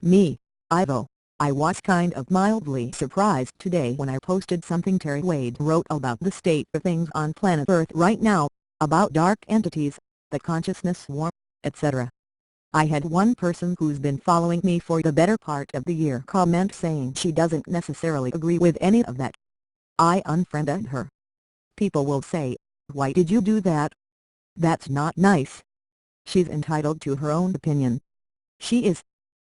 Me, Ivo. I was kind of mildly surprised today when I posted something Terry Wade wrote about the state of things on planet Earth right now, about dark entities, the consciousness war, etc. I had one person who's been following me for the better part of the year comment saying she doesn't necessarily agree with any of that. I unfriended her. People will say, "Why did you do that?" That's not nice. She's entitled to her own opinion. She is.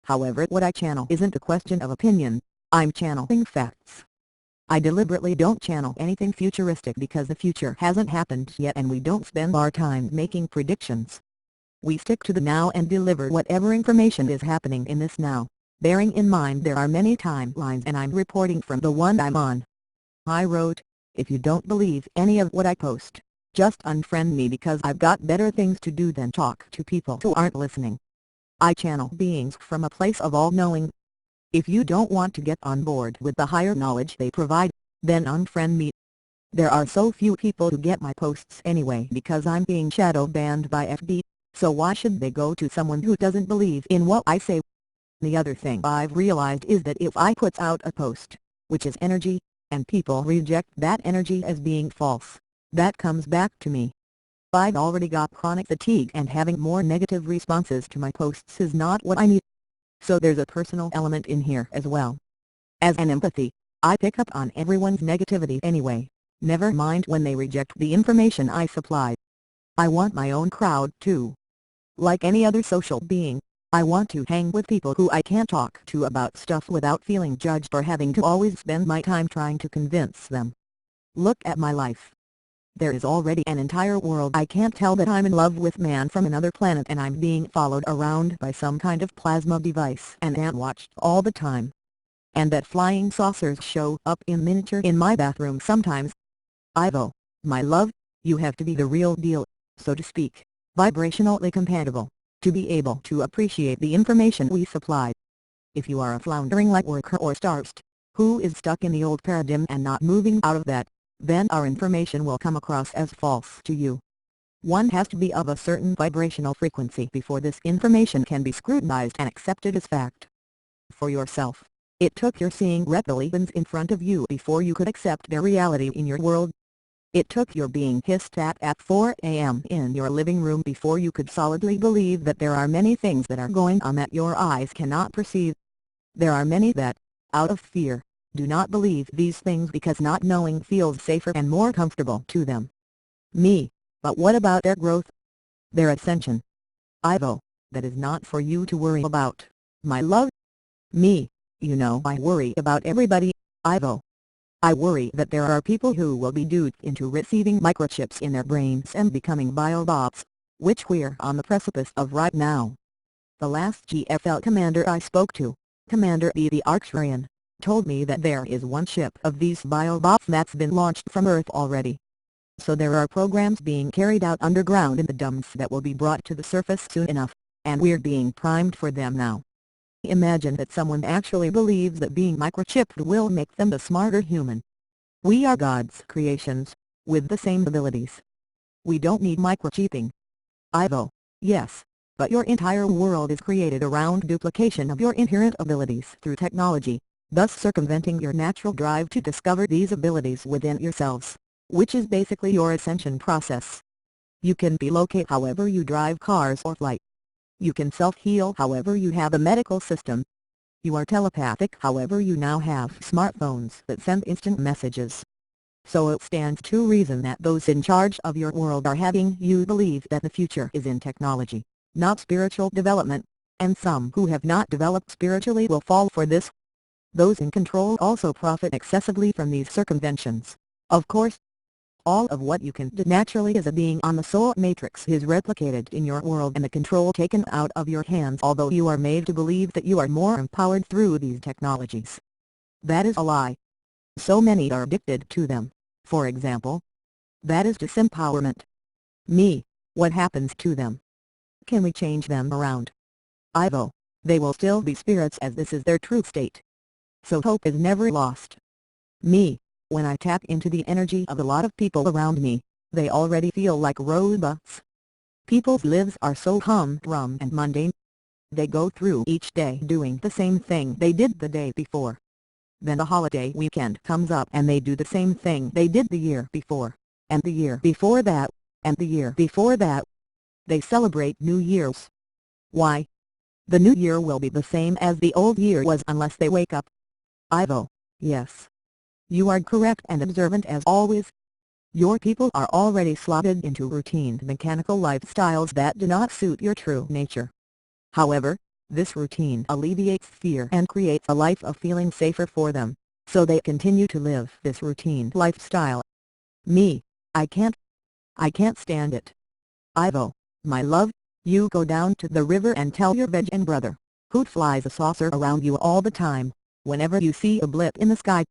However, what I channel isn't a question of opinion, I'm channeling facts. I deliberately don't channel anything futuristic because the future hasn't happened yet and we don't spend our time making predictions. We stick to the now and deliver whatever information is happening in this now, bearing in mind there are many timelines and I'm reporting from the one I'm on. I wrote, "If you don't believe any of what I post, just unfriend me because I've got better things to do than talk to people who aren't listening." I channel beings from a place of all-knowing. If you don't want to get on board with the higher knowledge they provide, then unfriend me. There are so few people who get my posts anyway because I'm being shadow banned by FB, so why should they go to someone who doesn't believe in what I say? The other thing I've realized is that if I put out a post, which is energy, and people reject that energy as being false, that comes back to me. I've already got chronic fatigue and having more negative responses to my posts is not what I need. So there's a personal element in here as well. As an empathy, I pick up on everyone's negativity anyway, never mind when they reject the information I supply. I want my own crowd too. Like any other social being, I want to hang with people who I can talk to about stuff without feeling judged or having to always spend my time trying to convince them. Look at my life. There is already an entire world I can't tell that I'm in love with man from another planet and I'm being followed around by some kind of plasma device and watched all the time. And that flying saucers show up in miniature in my bathroom sometimes. Ivo, my love, you have to be the real deal, so to speak, vibrationally compatible, to be able to appreciate the information we supply. If you are a floundering light worker or starved, who is stuck in the old paradigm and not moving out of that, then our information will come across as false to you. One has to be of a certain vibrational frequency before this information can be scrutinized and accepted as fact. For yourself, it took your seeing reptilians in front of you before you could accept their reality in your world. It took your being hissed at 4 a.m. in your living room before you could solidly believe that there are many things that are going on that your eyes cannot perceive. There are many that, out of fear, do not believe these things because not knowing feels safer and more comfortable to them. Me, but what about their growth? Their ascension? Ivo, that is not for you to worry about, my love. Me, you know I worry about everybody, Ivo. I worry that there are people who will be duped into receiving microchips in their brains and becoming biobots, which we're on the precipice of right now. The last GFL commander I spoke to, Commander B the Arcturian, told me that there is one ship of these biobots that's been launched from Earth already. So there are programs being carried out underground in the dumps that will be brought to the surface soon enough, and we're being primed for them now. Imagine that someone actually believes that being microchipped will make them a smarter human. We are God's creations, with the same abilities. We don't need microchipping. Ivo, yes, but your entire world is created around duplication of your inherent abilities through technology, thus circumventing your natural drive to discover these abilities within yourselves, which is basically your ascension process. You can relocate however you drive cars or flight. You can self-heal however you have a medical system. You are telepathic however you now have smartphones that send instant messages. So it stands to reason that those in charge of your world are having you believe that the future is in technology, not spiritual development, and some who have not developed spiritually will fall for this. Those in control also profit excessively from these circumventions. Of course, all of what you can do naturally as a being on the soul matrix is replicated in your world and the control taken out of your hands, although you are made to believe that you are more empowered through these technologies. That is a lie. So many are addicted to them, for example. That is disempowerment. Me, what happens to them? Can we change them around? Ivo, they will still be spirits as this is their true state. So hope is never lost. Me, when I tap into the energy of a lot of people around me, they already feel like robots. People's lives are so humdrum and mundane. They go through each day doing the same thing they did the day before. Then the holiday weekend comes up and they do the same thing they did the year before, and the year before that, and the year before that. They celebrate New Year's. Why? The new year will be the same as the old year was unless they wake up. Ivo, yes. You are correct and observant as always. Your people are already slotted into routine mechanical lifestyles that do not suit your true nature. However, this routine alleviates fear and creates a life of feeling safer for them, so they continue to live this routine lifestyle. Me, I can't stand it. Ivo, my love, you go down to the river and tell your vegan brother, who flies a saucer around you all the time, whenever you see a blip in the sky.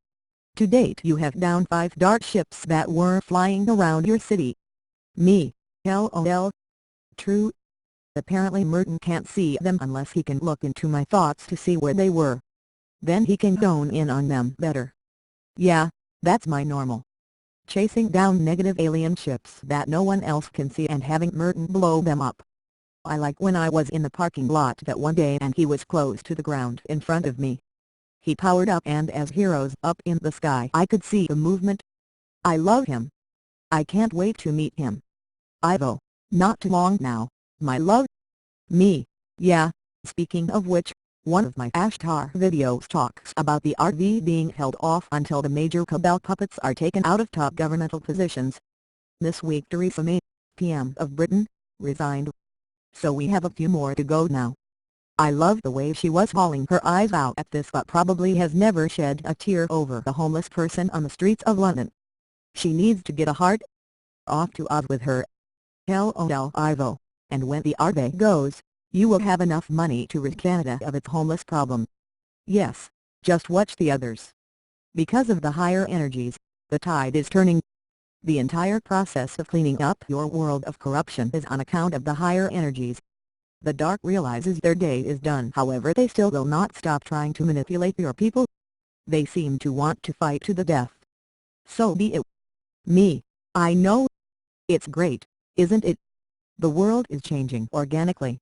To date you have downed 5 dark ships that were flying around your city. Me, LOL. True. Apparently Merton can't see them unless he can look into my thoughts to see where they were. Then he can zone in on them better. Yeah, that's my normal. Chasing down negative alien ships that no one else can see and having Merton blow them up. I like when I was in the parking lot that one day and he was close to the ground in front of me. He powered up and as heroes up in the sky I could see the movement. I love him. I can't wait to meet him. Ivo, not too long now, my love. Me, yeah, speaking of which, one of my Ashtar videos talks about the RV being held off until the major cabal puppets are taken out of top governmental positions. This week Theresa May, PM of Britain, resigned. So we have a few more to go now. I love the way she was hauling her eyes out at this but probably has never shed a tear over the homeless person on the streets of London. She needs to get a heart. Off to Oz with her. LOL Ivo, and when the RV goes, you will have enough money to rid Canada of its homeless problem. Yes, just watch the others. Because of the higher energies, the tide is turning. The entire process of cleaning up your world of corruption is on account of the higher energies. The dark realizes their day is done, however they still will not stop trying to manipulate your people. They seem to want to fight to the death. So be it. Me, I know. It's great, isn't it? The world is changing organically.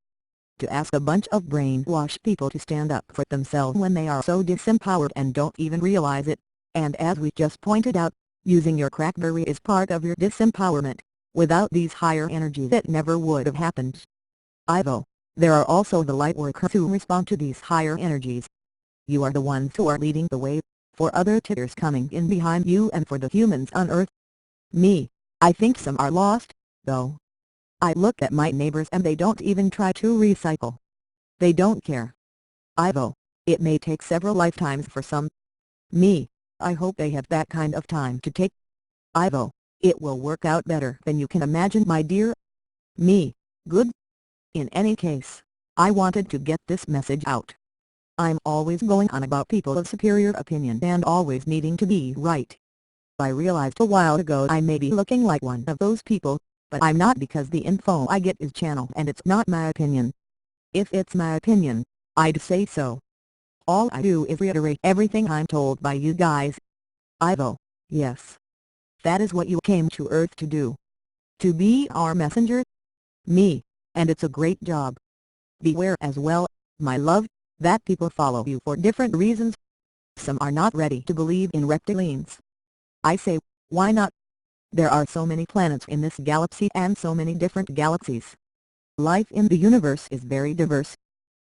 To ask a bunch of brainwashed people to stand up for themselves when they are so disempowered and don't even realize it, and as we just pointed out, using your crackberry is part of your disempowerment. Without these higher energies it never would have happened. Ivo, there are also the light workers who respond to these higher energies. You are the ones who are leading the way, for other titters coming in behind you and for the humans on Earth. Me, I think some are lost, though. I look at my neighbors and they don't even try to recycle. They don't care. Ivo, it may take several lifetimes for some. Me, I hope they have that kind of time to take. Ivo, it will work out better than you can imagine, my dear. Me, good. In any case, I wanted to get this message out. I'm always going on about people of superior opinion and always needing to be right. I realized a while ago I may be looking like one of those people, but I'm not because the info I get is channeled and it's not my opinion. If it's my opinion, I'd say so. All I do is reiterate everything I'm told by you guys. Ivo, yes. That is what you came to Earth to do. To be our messenger? Me, and it's a great job. Beware as well, my love, that people follow you for different reasons. Some are not ready to believe in reptilians. I say, why not? There are so many planets in this galaxy and so many different galaxies. Life in the universe is very diverse.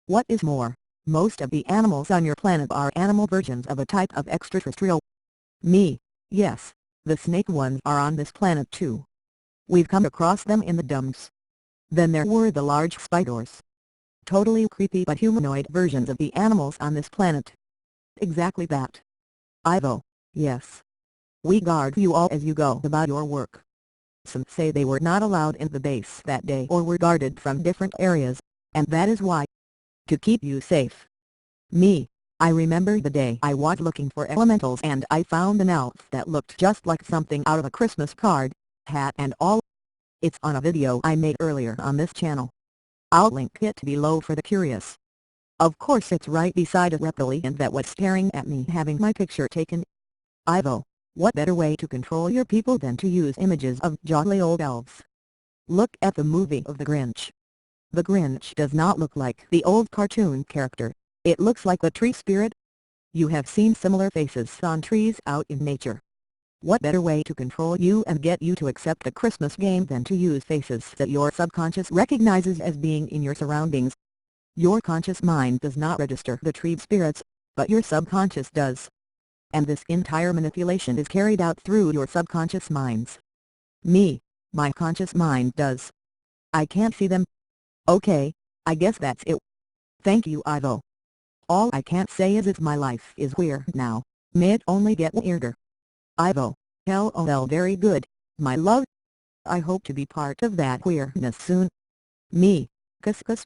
What is more, most of the animals on your planet are animal versions of a type of extraterrestrial. Me, yes, the snake ones are on this planet too. We've come across them in the dumps. Then there were the large spiders. Totally creepy but humanoid versions of the animals on this planet. Exactly that. Ivo, yes. We guard you all as you go about your work. Some say they were not allowed in the base that day or were guarded from different areas, and that is why. To keep you safe. Me, I remember the day I was looking for elementals and I found an elf that looked just like something out of a Christmas card, hat and all. It's on a video I made earlier on this channel. I'll link it below for the curious. Of course it's right beside a reptilian that was staring at me having my picture taken. Ivo, what better way to control your people than to use images of jolly old elves? Look at the movie of the Grinch. The Grinch does not look like the old cartoon character, it looks like a tree spirit. You have seen similar faces on trees out in nature. What better way to control you and get you to accept the Christmas game than to use faces that your subconscious recognizes as being in your surroundings? Your conscious mind does not register the tree spirits, but your subconscious does. And this entire manipulation is carried out through your subconscious minds. My conscious mind does. I can't see them. Okay, I guess that's it. Thank you, Ivo. All I can't say is my life is weird now, may it only get weirder. Ivo, LOL, very good, my love. I hope to be part of that weirdness soon. Kiss kiss.